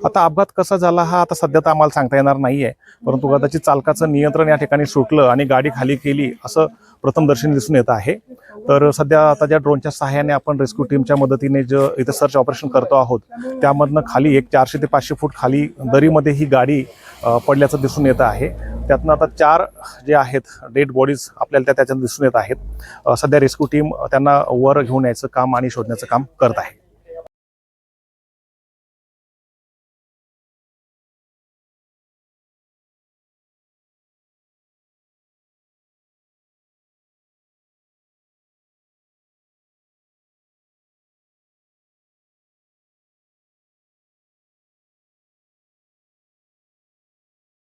आता अपघात कसा झाला हा आता सध्या तर आम्हाला सांगता येणार नाहीये, परंतु कदाचित चालकाचं नियंत्रण या ठिकाणी सुटलं आणि गाडी खाली केली असं प्रथमदर्शनी दिसून येत आहे। तर सध्या आता ज्या ड्रोनच्या सहाय्याने आपण रेस्क्यू टीमच्या मदतीने जो इथं सर्च ऑपरेशन करतो आहोत, त्यामधनं खाली एक 400 ते 500 फूट खाली दरीमध्ये ही गाडी पडल्याचं दिसून येत आहे। त्यातनं आता 4 जे आहेत डेड बॉडीज आपल्याला त्याच्यात दिसून येत आहेत। सध्या रेस्क्यू टीम त्यांना वर घेऊन यायचं काम आणि शोधण्याचं काम करत आहे।